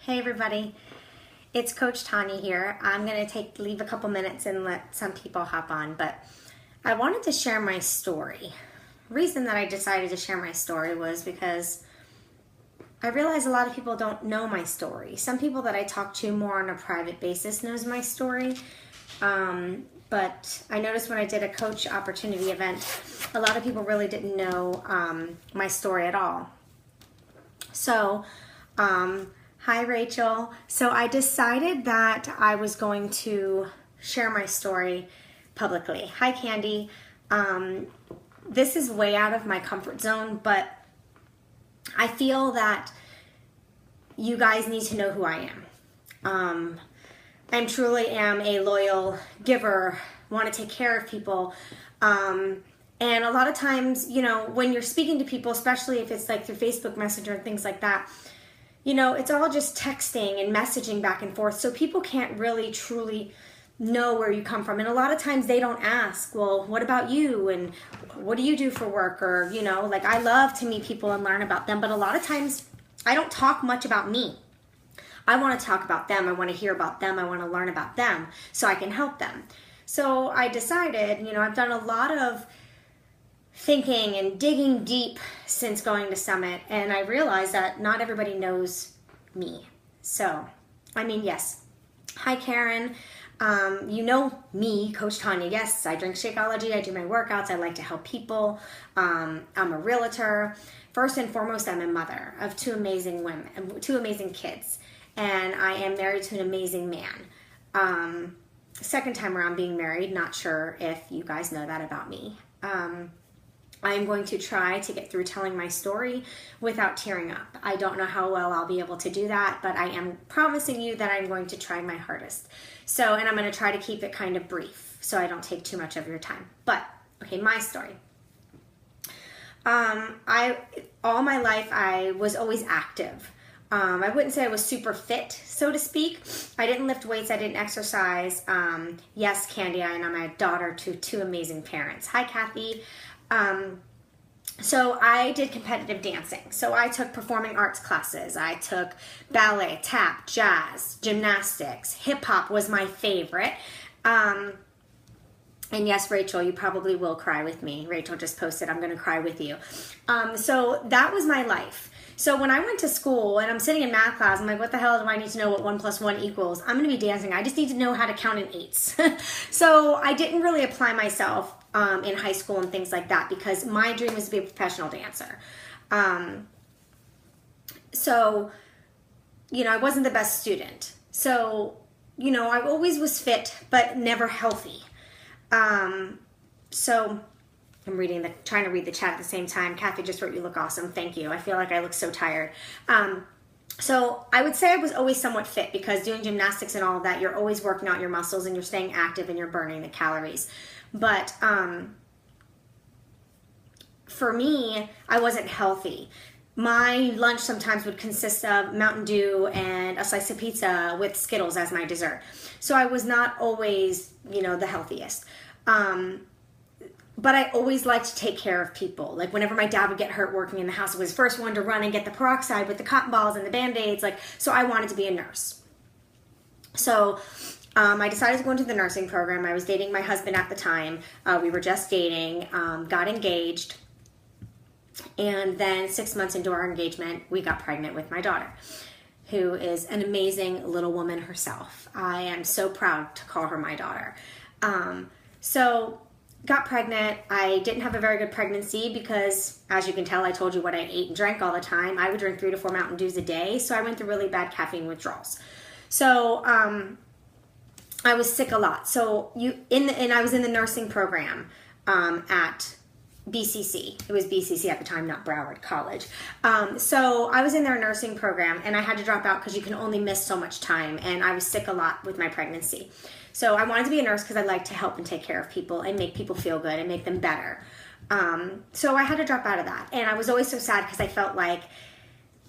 Hey everybody, it's Coach Tanya here. I'm going to leave a couple minutes and let some people hop on, but I wanted to share my story. The reason that I decided to share my story was because I realize a lot of people don't know my story. Some people that I talk to more on a private basis knows my story, but I noticed when I did a coach opportunity event, a lot of people really didn't know my story at all. So, hi Rachel. So I decided that I was going to share my story publicly. Hi Candy. This is way out of my comfort zone, but I feel that you guys need to know who I am. I truly am a loyal giver, want to take care of people. And a lot of times, you know, when you're speaking to people, especially if it's like through Facebook Messenger and things like that, you know, it's all just texting and messaging back and forth. So people can't really truly know where you come from. And a lot of times they don't ask, well, what about you? And what do you do for work? Or, you know, like I love to meet people and learn about them. But a lot of times I don't talk much about me. I want to talk about them. I want to hear about them. I want to learn about them so I can help them. So I decided, you know, I've done a lot of thinking and digging deep since going to Summit, and I realized that not everybody knows me. So, I mean, yes. Hi, Karen. You know me, Coach Tanya. Yes, I drink Shakeology. I do my workouts. I like to help people. I'm a realtor. First and foremost, I'm a mother of two amazing kids, and I am married to an amazing man. Second time around being married. Not sure if you guys know that about me. I'm going to try to get through telling my story without tearing up. I don't know how well I'll be able to do that, but I am promising you that I'm going to try my hardest. So, and I'm going to try to keep it kind of brief so I don't take too much of your time. But, okay, my story. All my life, I was always active. I wouldn't say I was super fit, so to speak. I didn't lift weights. I didn't exercise. Yes, Candy, and I'm a daughter to two amazing parents. Hi, Kathy. So I did competitive dancing. So I took performing arts classes. I took ballet, tap, jazz, gymnastics. Hip hop was my favorite. And yes, Rachel, you probably will cry with me. Rachel just posted, I'm going to cry with you. So that was my life. So when I went to school and I'm sitting in math class, I'm like, what the hell do I need to know what 1 + 1 equals? I'm going to be dancing. I just need to know how to count in eights. So I didn't really apply myself in high school and things like that because my dream was to be a professional dancer. So, you know, I wasn't the best student. So, you know, I always was fit, but never healthy. So I'm trying to read the chat at the same time. Kathy just wrote, you look awesome. Thank you. I feel like I look so tired. So I would say I was always somewhat fit because doing gymnastics and all of that, you're always working out your muscles and you're staying active and you're burning the calories. But for me, I wasn't healthy. My lunch sometimes would consist of Mountain Dew and a slice of pizza with Skittles as my dessert. So I was not always, you know, the healthiest. But I always liked to take care of people. Like whenever my dad would get hurt working in the house, I was the first one to run and get the peroxide with the cotton balls and the Band-Aids. So I wanted to be a nurse. So I decided to go into the nursing program. I was dating my husband at the time. We were just dating, got engaged. And then 6 months into our engagement, we got pregnant with my daughter, who is an amazing little woman herself. I am so proud to call her my daughter. So got pregnant. I didn't have a very good pregnancy because, as you can tell, I told you what I ate and drank all the time. I would drink 3 to 4 Mountain Dews a day, so I went through really bad caffeine withdrawals. So I was sick a lot. So and I was in the nursing program at BCC. It was BCC at the time, not Broward College. So I was in their nursing program, and I had to drop out because you can only miss so much time, and I was sick a lot with my pregnancy. So I wanted to be a nurse because I like to help and take care of people and make people feel good and make them better. So I had to drop out of that. And I was always so sad because I felt like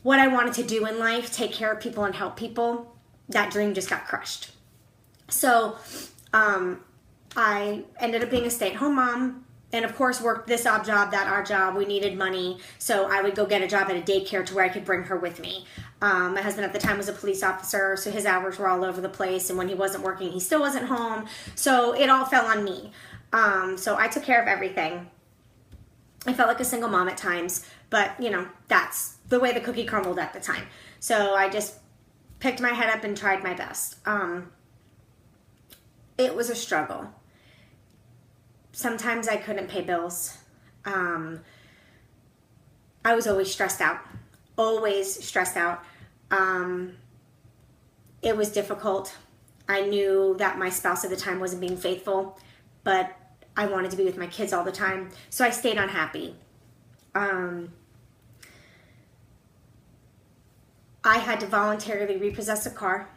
what I wanted to do in life, take care of people and help people, that dream just got crushed. So I ended up being a stay-at-home mom. and of course worked this odd job, that odd job. We needed money, so I would go get a job at a daycare to where I could bring her with me. My husband at the time was a police officer, so his hours were all over the place, and when he wasn't working, he still wasn't home, so it all fell on me. So I took care of everything. I felt like a single mom at times, but you know, that's the way the cookie crumbled at the time. So I just picked my head up and tried my best. It was a struggle. Sometimes I couldn't pay bills. I was always stressed out. Always stressed out. It was difficult. I knew that my spouse at the time wasn't being faithful, but I wanted to be with my kids all the time, so I stayed unhappy. I had to voluntarily repossess a car.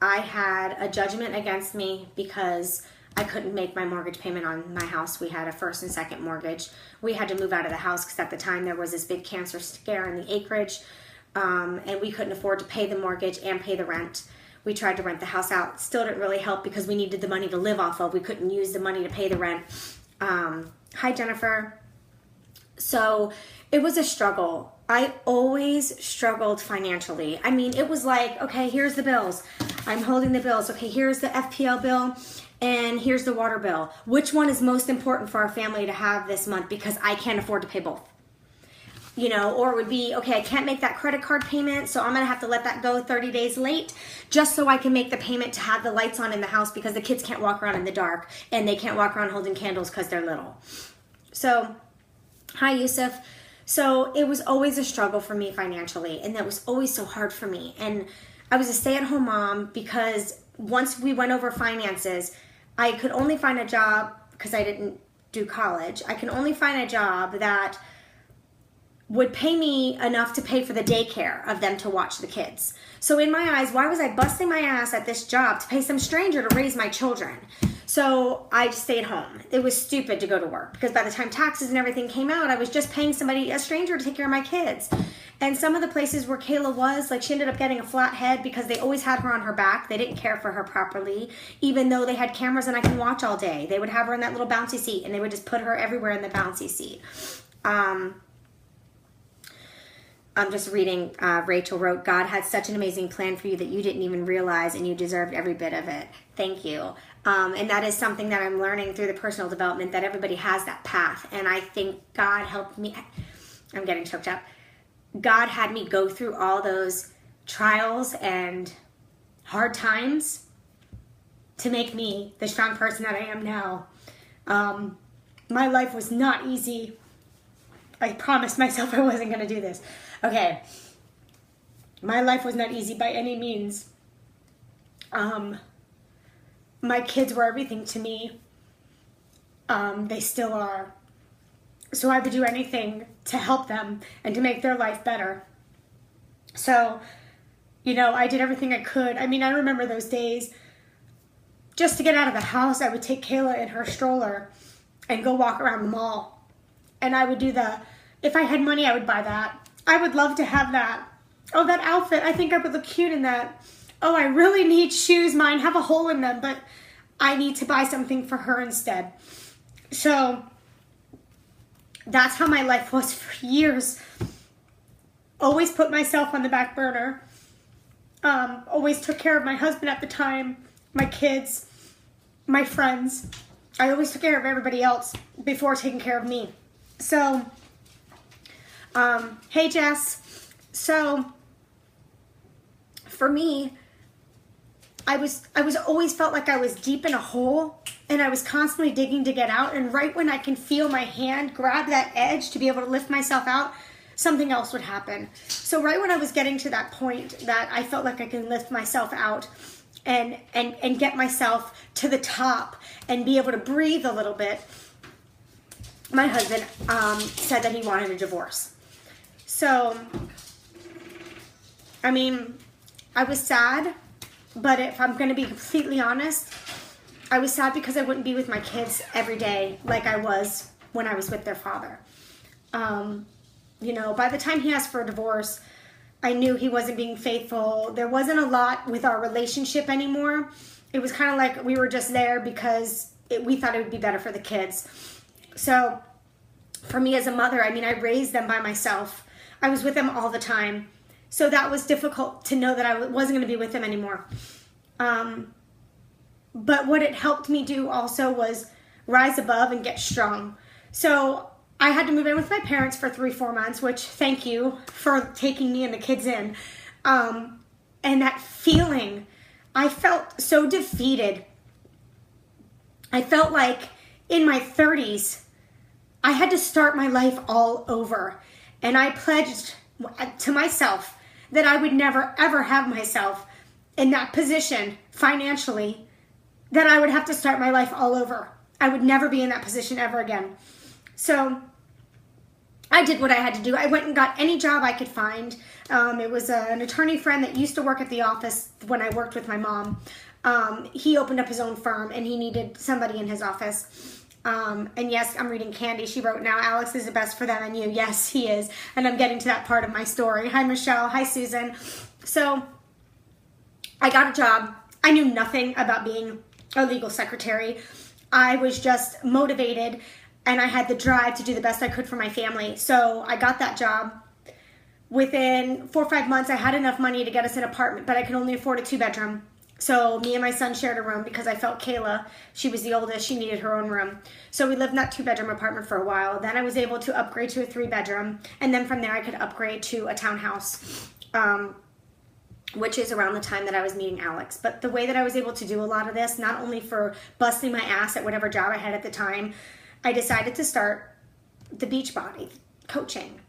I had a judgment against me because I couldn't make my mortgage payment on my house. We had a first and second mortgage. We had to move out of the house because at the time there was this big cancer scare in the acreage, and we couldn't afford to pay the mortgage and pay the rent. We tried to rent the house out. Still didn't really help because we needed the money to live off of. We couldn't use the money to pay the rent. Hi, Jennifer. So it was a struggle. I always struggled financially. I mean, it was like, okay, here's the bills. I'm holding the bills. Okay, here's the FPL bill and here's the water bill. Which one is most important for our family to have this month because I can't afford to pay both? You know, or it would be, okay, I can't make that credit card payment, so I'm going to have to let that go 30 days late just so I can make the payment to have the lights on in the house because the kids can't walk around in the dark and they can't walk around holding candles because they're little. So, hi, Yusuf. So it was always a struggle for me financially, and that was always so hard for me. And I was a stay-at-home mom because once we went over finances, I could only find a job because I didn't do college. I could only find a job that would pay me enough to pay for the daycare of them to watch the kids. So in my eyes, why was I busting my ass at this job to pay some stranger to raise my children? So I just stayed home. It was stupid to go to work because by the time taxes and everything came out, I was just paying somebody, a stranger, to take care of my kids. And some of the places where Kayla was, like, she ended up getting a flat head because they always had her on her back. They didn't care for her properly, even though they had cameras and I can watch all day. They would have her in that little bouncy seat and they would just put her everywhere in the bouncy seat. I'm just reading, Rachel wrote, God had such an amazing plan for you that you didn't even realize and you deserved every bit of it. Thank you. And that is something that I'm learning through the personal development, that everybody has that path. And I think God helped me. I'm getting choked up. God had me go through all those trials and hard times to make me the strong person that I am now. My life was not easy. I promised myself I wasn't going to do this. Okay. My life was not easy by any means. My kids were everything to me. They still are. So I would do anything to help them and to make their life better. So, you know, I did everything I could. I mean, I remember those days. Just to get out of the house, I would take Kayla in her stroller and go walk around the mall. And I would do if I had money, I would buy that. I would love to have that. Oh, that outfit, I think I would look cute in that. Oh, I really need shoes. Mine have a hole in them, but I need to buy something for her instead. So that's how my life was for years. Always put myself on the back burner. Always took care of my husband at the time, my kids, my friends. I always took care of everybody else before taking care of me. So, hey Jess. So, for me, I was always felt like I was deep in a hole and I was constantly digging to get out, and right when I can feel my hand grab that edge to be able to lift myself out, something else would happen. So right when I was getting to that point that I felt like I can lift myself out and get myself to the top and be able to breathe a little bit, my husband said that he wanted a divorce. So, I mean, I was sad, but if I'm going to be completely honest, I was sad because I wouldn't be with my kids every day like I was when I was with their father. You know, by the time he asked for a divorce, I knew he wasn't being faithful. There wasn't a lot with our relationship anymore. It was kind of like we were just there because we thought it would be better for the kids. So for me as a mother, I mean, I raised them by myself. I was with them all the time. So that was difficult to know that I wasn't going to be with them anymore. But what it helped me do also was rise above and get strong. So I had to move in with my parents for 3-4 months, which thank you for taking me and the kids in. And that feeling, I felt so defeated. I felt like in my 30s, I had to start my life all over. And I pledged to myself that I would never, ever have myself in that position financially, that I would have to start my life all over. I would never be in that position ever again. So I did what I had to do. I went and got any job I could find. It was an attorney friend that used to work at the office when I worked with my mom. He opened up his own firm and he needed somebody in his office. And yes, I'm reading Candy. She wrote, now Alex is the best for them and you. Yes, he is. And I'm getting to that part of my story. Hi, Michelle. Hi, Susan. So I got a job. I knew nothing about being a legal secretary. I was just motivated and I had the drive to do the best I could for my family. So I got that job. Within 4 or 5 months, I had enough money to get us an apartment, but I could only afford a 2-bedroom. So me and my son shared a room because I felt Kayla, she was the oldest, she needed her own room. So we lived in that 2-bedroom apartment for a while. Then I was able to upgrade to a 3-bedroom. And then from there I could upgrade to a townhouse, which is around the time that I was meeting Alex. But the way that I was able to do a lot of this, not only for busting my ass at whatever job I had at the time, I decided to start the Beachbody coaching.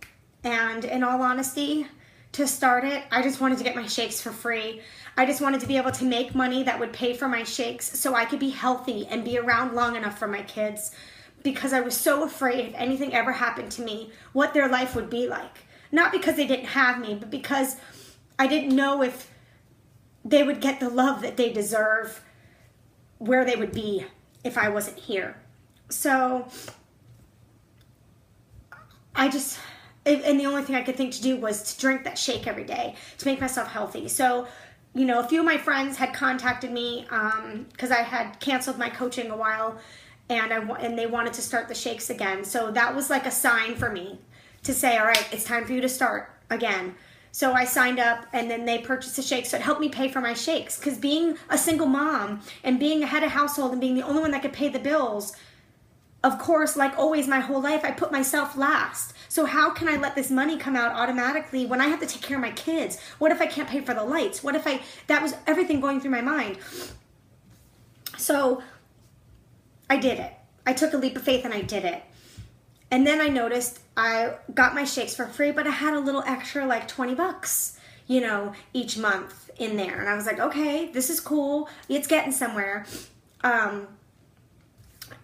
And in all honesty, to start it, I just wanted to get my shakes for free. I just wanted to be able to make money that would pay for my shakes so I could be healthy and be around long enough for my kids, because I was so afraid if anything ever happened to me, what their life would be like. Not because they didn't have me, but because I didn't know if they would get the love that they deserve, where they would be if I wasn't here. So and the only thing I could think to do was to drink that shake every day to make myself healthy. So, you know, a few of my friends had contacted me because I had canceled my coaching a while, and they wanted to start the shakes again. So that was like a sign for me to say, all right, it's time for you to start again. So I signed up, and then they purchased the shakes. So it helped me pay for my shakes, because being a single mom and being a head of household and being the only one that could pay the bills, of course, like always my whole life, I put myself last. So how can I let this money come out automatically when I have to take care of my kids? What if I can't pay for the lights? What if that was everything going through my mind. So I did it. I took a leap of faith and I did it. And then I noticed I got my shakes for free, but I had a little extra, like $20, you know, each month in there. And I was like, okay, this is cool. It's getting somewhere.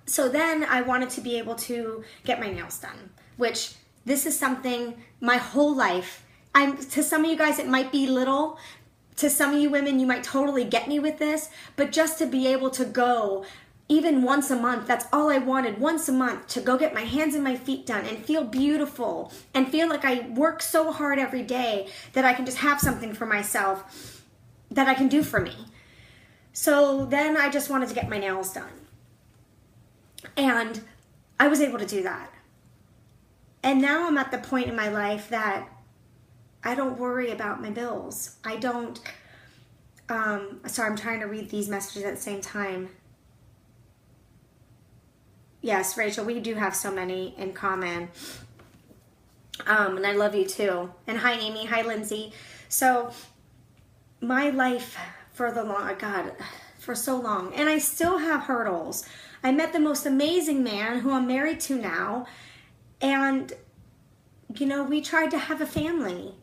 So then I wanted to be able to get my nails done, which this is something my whole life, to some of you guys, it might be little. To some of you women, you might totally get me with this, but just to be able to go even once a month, that's all I wanted, once a month, to go get my hands and my feet done and feel beautiful and feel like I work so hard every day that I can just have something for myself that I can do for me. So then I just wanted to get my nails done. And I was able to do that. And now I'm at the point in my life that I don't worry about my bills. I don't, sorry, I'm trying to read these messages at the same time. Yes, Rachel, we do have so many in common. And I love you too. And hi, Amy. Hi, Lindsay. So my life for so long, and I still have hurdles. I met the most amazing man who I'm married to now, and, you know, we tried to have a family,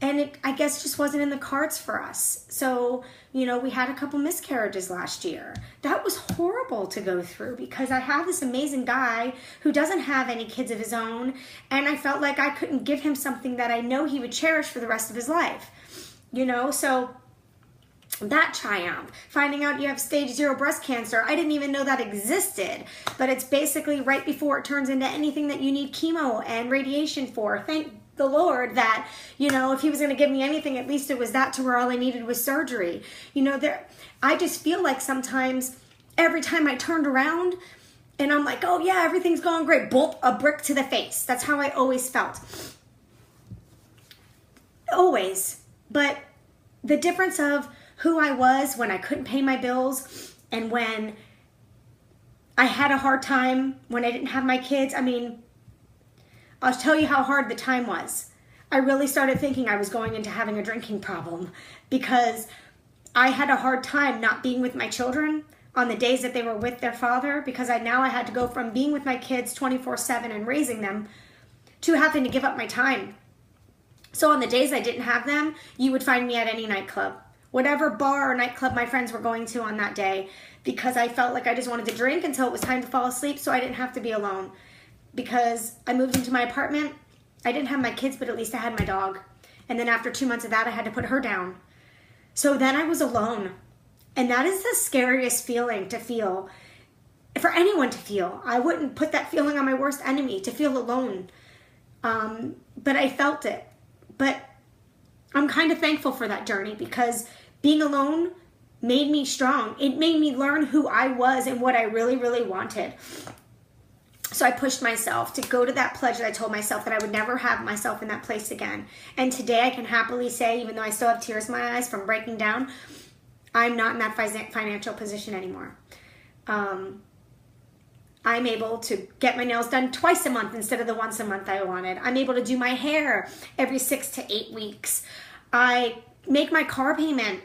and it, I guess, just wasn't in the cards for us. So, you know, we had a couple miscarriages last year. That was horrible to go through, because I have this amazing guy who doesn't have any kids of his own, and I felt like I couldn't give him something that I know he would cherish for the rest of his life, you know. So that triumph, finding out you have stage 0 breast cancer, I didn't even know that existed, but it's basically right before it turns into anything that you need chemo and radiation for. Thank the Lord that, you know, if he was going to give me anything, at least it was that, to where all I needed was surgery. You know, I just feel like sometimes every time I turned around, And I'm like, oh yeah, everything's going great. Bolt, a brick to the face. That's how I always felt. Always. But the difference of who I was when I couldn't pay my bills and when I had a hard time when I didn't have my kids. I mean, I'll tell you how hard the time was. I really started thinking I was going into having a drinking problem because I had a hard time not being with my children on the days that they were with their father, because I had to go from being with my kids 24/7 and raising them to having to give up my time. So on the days I didn't have them, you would find me at any nightclub, whatever bar or nightclub my friends were going to on that day, because I felt like I just wanted to drink until it was time to fall asleep so I didn't have to be alone. Because I moved into my apartment, I didn't have my kids, but at least I had my dog. And then after 2 months of that, I had to put her down. So then I was alone. And that is the scariest feeling to feel, for anyone to feel. I wouldn't put that feeling on my worst enemy, to feel alone. But I felt it. But I'm kind of thankful for that journey, because being alone made me strong. It made me learn who I was and what I really, really wanted. So I pushed myself to go to that pledge that I told myself that I would never have myself in that place again. And today I can happily say, even though I still have tears in my eyes from breaking down, I'm not in that financial position anymore. I'm able to get my nails done twice a month instead of the once a month I wanted. I'm able to do my hair every 6 to 8 weeks. I make my car payment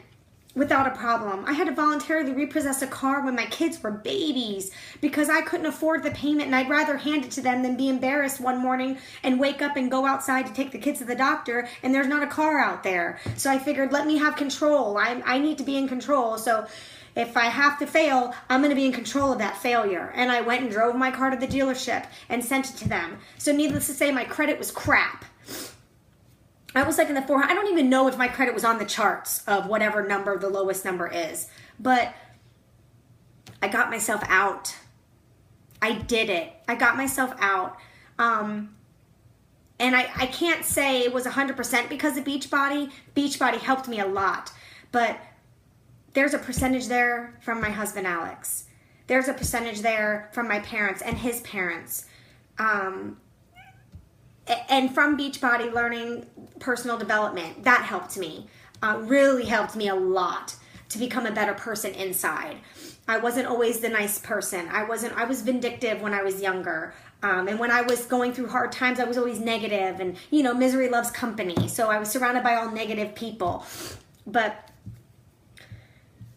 without a problem. I had to voluntarily repossess a car when my kids were babies because I couldn't afford the payment, and I'd rather hand it to them than be embarrassed one morning and wake up and go outside to take the kids to the doctor and there's not a car out there. So I figured, let me have control. I need to be in control. So if I have to fail, I'm going to be in control of that failure. And I went and drove my car to the dealership and sent it to them. So needless to say, my credit was crap. I was like in the 400. I don't even know if my credit was on the charts of whatever number the lowest number is. But I got myself out. I did it. I got myself out. And I can't say it was 100% because of Beachbody. Beachbody helped me a lot. But there's a percentage there from my husband, Alex. There's a percentage there from my parents and his parents. And from Beachbody, learning personal development, that helped me. Really helped me a lot to become a better person inside. I wasn't always the nice person. I was vindictive when I was younger. And when I was going through hard times, I was always negative. And, misery loves company. So I was surrounded by all negative people. But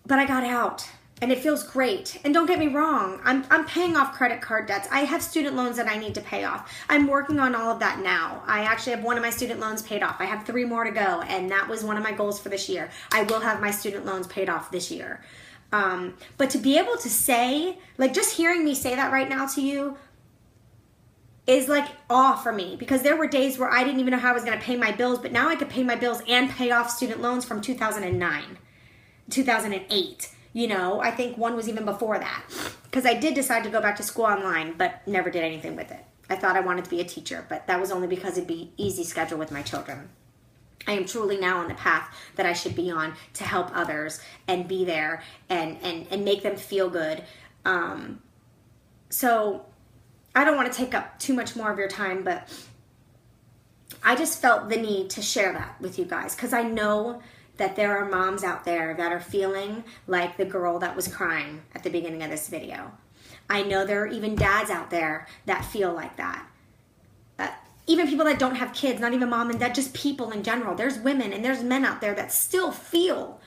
I got out. And it feels great. And don't get me wrong, I'm paying off credit card debts. I have student loans that I need to pay off. I'm working on all of that now. I actually have one of my student loans paid off. I have 3 more to go, and that was one of my goals for this year. I will have my student loans paid off this year. But to be able to say, like, just hearing me say that right now to you is like awe for me, because there were days where I didn't even know how I was going to pay my bills, but now I could pay my bills and pay off student loans from 2009, 2008. I think one was even before that, because I did decide to go back to school online, but never did anything with it. I thought I wanted to be a teacher, but that was only because it'd be easy schedule with my children. I am truly now on the path that I should be on to help others and be there and make them feel good. So I don't want to take up too much more of your time, but I just felt the need to share that with you guys, because I know that there are moms out there that are feeling like the girl that was crying at the beginning of this video. I know there are even dads out there that feel like that. Even people that don't have kids, not even mom and dad, just people in general. There's women and there's men out there that still feel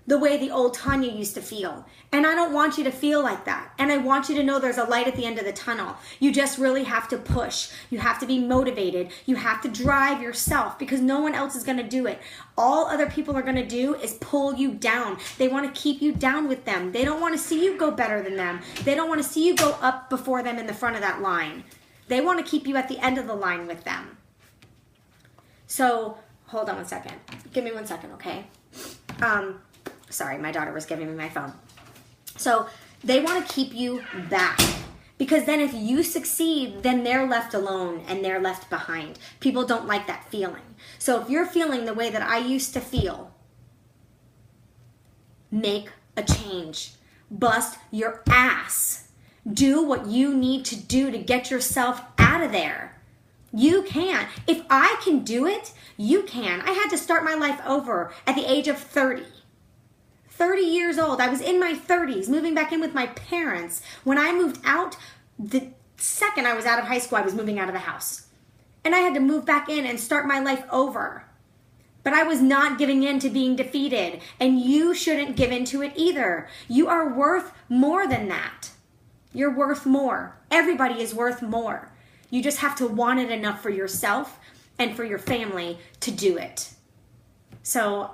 the way the old Tanya used to feel. And I don't want you to feel like that. And I want you to know there's a light at the end of the tunnel. You just really have to push. You have to be motivated. You have to drive yourself, because no one else is going to do it. All other people are going to do is pull you down. They want to keep you down with them. They don't want to see you go better than them. They don't want to see you go up before them in the front of that line. They want to keep you at the end of the line with them. So, hold on one second. Give me 1 second, okay? Sorry, my daughter was giving me my phone. So they want to keep you back, because then if you succeed, then they're left alone and they're left behind. People don't like that feeling. So if you're feeling the way that I used to feel, make a change. Bust your ass do what you need to do to get yourself out of there. You can. If I can do it, you can. I had to start my life over at the age of 30. 30 years old. I was in my 30s, moving back in with my parents. When I moved out, the second I was out of high school, I was moving out of the house. And I had to move back in and start my life over. But I was not giving in to being defeated. And you shouldn't give in to it either. You are worth more than that. You're worth more. Everybody is worth more. You just have to want it enough for yourself and for your family to do it. So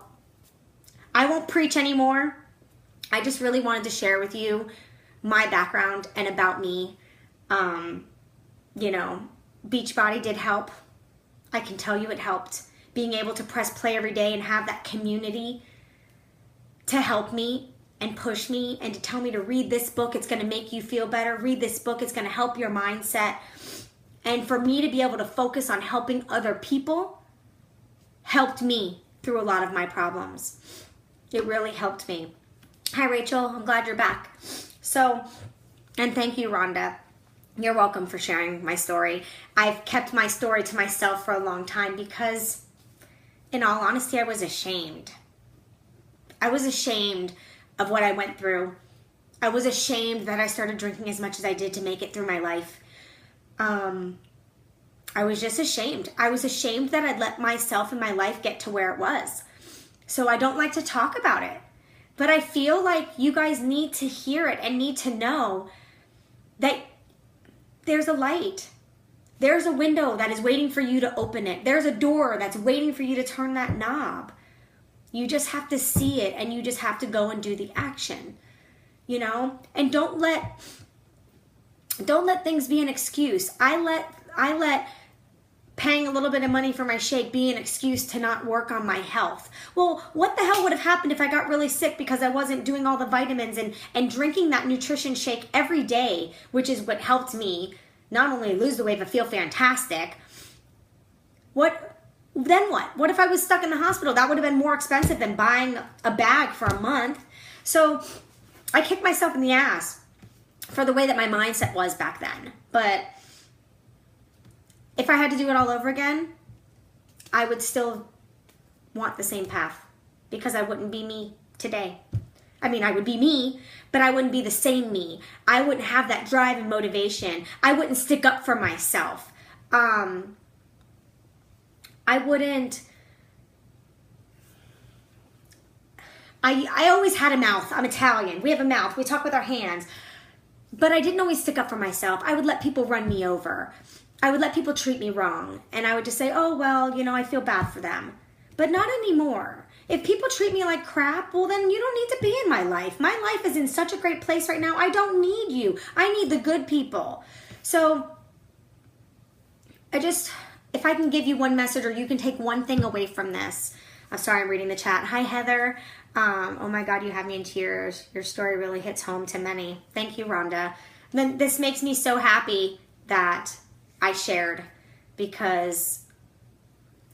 I won't preach anymore. I just really wanted to share with you my background and about me. Beachbody did help. I can tell you it helped. Being able to press play every day and have that community to help me and push me and to tell me to read this book. It's going to make you feel better. Read this book. It's going to help your mindset. And for me to be able to focus on helping other people helped me through a lot of my problems. It really helped me. Hi, Rachel. I'm glad you're back. And thank you, Rhonda. You're welcome for sharing my story. I've kept my story to myself for a long time because, in all honesty, I was ashamed. I was ashamed of what I went through. I was ashamed that I started drinking as much as I did to make it through my life. I was just ashamed. I was ashamed that I'd let myself and my life get to where it was. So I don't like to talk about it. But I feel like you guys need to hear it and need to know that there's a light. There's a window that is waiting for you to open it. There's a door that's waiting for you to turn that knob. You just have to see it and you just have to go and do the action. And don't let things be an excuse. I let paying a little bit of money for my shake be an excuse to not work on my health. Well, what the hell would have happened if I got really sick because I wasn't doing all the vitamins and drinking that nutrition shake every day, which is what helped me not only lose the weight but feel fantastic. Then what? What if I was stuck in the hospital? That would have been more expensive than buying a bag for a month. So I kicked myself in the ass for the way that my mindset was back then. But if I had to do it all over again, I would still want the same path because I wouldn't be me today. I mean, I would be me, but I wouldn't be the same me. I wouldn't have that drive and motivation. I wouldn't stick up for myself. I always had a mouth. I'm Italian. We have a mouth. We talk with our hands. But I didn't always stick up for myself. I would let people run me over. I would let people treat me wrong. And I would just say, oh, well, I feel bad for them. But not anymore. If people treat me like crap, well, then you don't need to be in my life. My life is in such a great place right now. I don't need you. I need the good people. So if I can give you one message or you can take one thing away from this. I'm sorry, I'm reading the chat. Hi, Heather. Oh my God, you have me in tears. Your story really hits home to many. Thank you, Rhonda. Then this makes me so happy that I shared because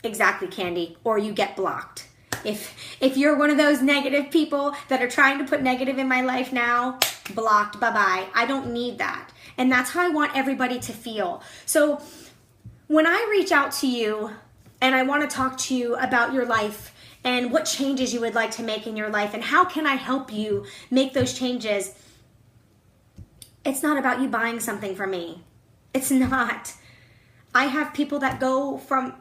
exactly, Candy, or you get blocked. If you're one of those negative people that are trying to put negative in my life now, blocked, bye-bye. I don't need that. And that's how I want everybody to feel. So when I reach out to you and I want to talk to you about your life and what changes you would like to make in your life and how can I help you make those changes, it's not about you buying something from me. It's not. I have people that go from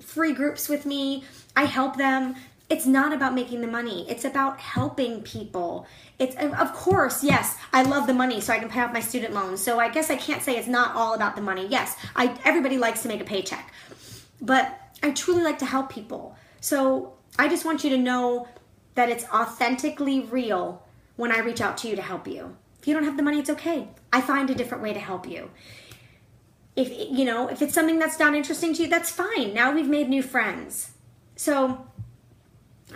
free groups with me. I help them. It's not about making the money. It's about helping people. Of course, yes, I love the money so I can pay off my student loans. So I guess I can't say it's not all about the money. Yes, everybody likes to make a paycheck. But I truly like to help people. So I just want you to know that it's authentically real when I reach out to you to help you. If you don't have the money, it's okay. I find a different way to help you. If it's something that's not interesting to you, that's fine. Now we've made new friends. So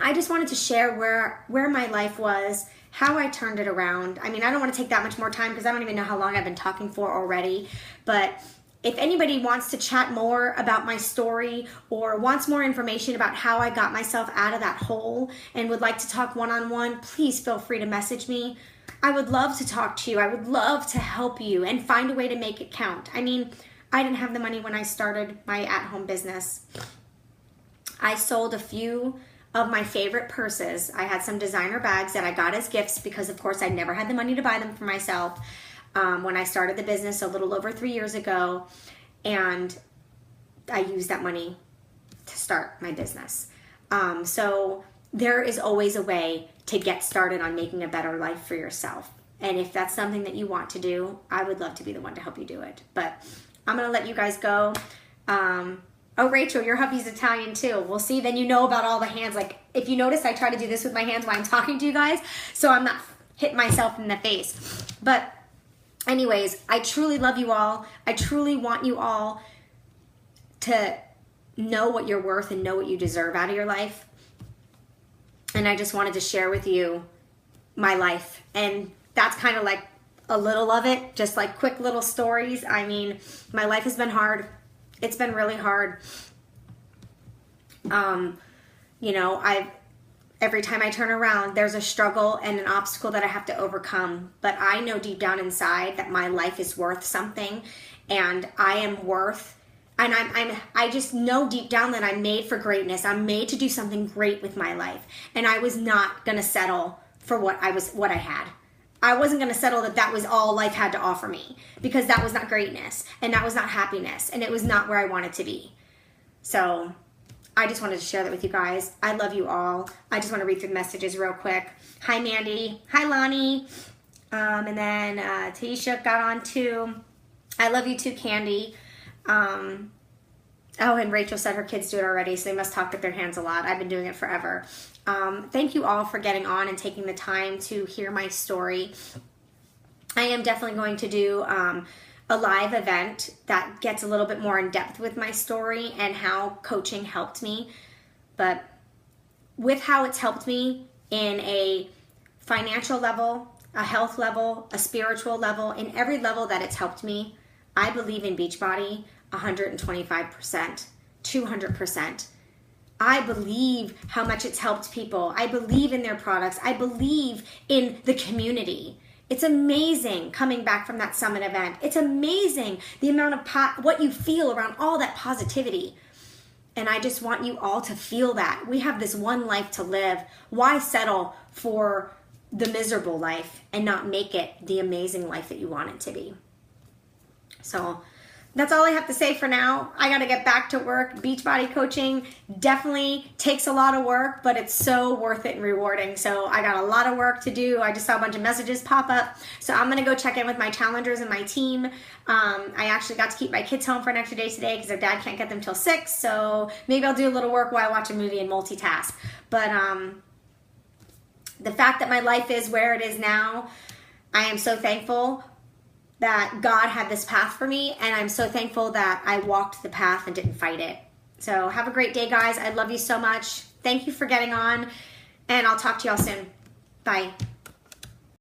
I just wanted to share where my life was, how I turned it around. I mean, I don't want to take that much more time because I don't even know how long I've been talking for already. But if anybody wants to chat more about my story or wants more information about how I got myself out of that hole and would like to talk one-on-one, please feel free to message me. I would love to talk to you. I would love to help you and find a way to make it count. I mean, I didn't have the money when I started my at-home business. I sold a few of my favorite purses. I had some designer bags that I got as gifts because, of course, I never had the money to buy them for myself when I started the business a little over 3 years ago. And I used that money to start my business. So there is always a way to get started on making a better life for yourself. And if that's something that you want to do, I would love to be the one to help you do it. But I'm going to let you guys go. Oh, Rachel, your hubby's Italian too. We'll see. Then you know about all the hands. Like, if you notice, I try to do this with my hands while I'm talking to you guys, so I'm not hitting myself in the face. But anyways, I truly love you all. I truly want you all to know what you're worth and know what you deserve out of your life. And I just wanted to share with you my life. And that's kind of like a little of it, just like quick little stories. I mean, my life has been hard. It's been really hard. You know, every time I turn around, there's a struggle and an obstacle that I have to overcome. But I know deep down inside that my life is worth something, and I am worth. And I just know deep down that I'm made for greatness. I'm made to do something great with my life, and I was not gonna settle for what I had. I wasn't going to settle that was all life had to offer me, because that was not greatness, and that was not happiness, and it was not where I wanted to be. So I just wanted to share that with you guys. I love you all. I just want to read through the messages real quick. Hi, Mandy. Hi, Lonnie. And then Taisha got on too. I love you too, Candy. Oh, and Rachel said her kids do it already, so they must talk with their hands a lot. I've been doing it forever. Thank you all for getting on and taking the time to hear my story. I am definitely going to do a live event that gets a little bit more in depth with my story and how coaching helped me. But with how it's helped me in a financial level, a health level, a spiritual level, in every level that it's helped me, I believe in Beachbody 125%, 200%. I believe how much it's helped people. I believe in their products. I believe in the community. It's amazing coming back from that summit event. It's amazing the amount of what you feel around all that positivity. And I just want you all to feel that. We have this one life to live. Why settle for the miserable life and not make it the amazing life that you want it to be? So that's all I have to say for now. I got to get back to work. Beachbody coaching definitely takes a lot of work, but it's so worth it and rewarding. So I got a lot of work to do. I just saw a bunch of messages pop up. So I'm going to go check in with my challengers and my team. I actually got to keep my kids home for an extra day today because their dad can't get them till 6. So maybe I'll do a little work while I watch a movie and multitask. But the fact that my life is where it is now, I am so thankful that God had this path for me, and I'm so thankful that I walked the path and didn't fight it. So have a great day, guys. I love you so much. Thank you for getting on, and I'll talk to y'all soon. Bye.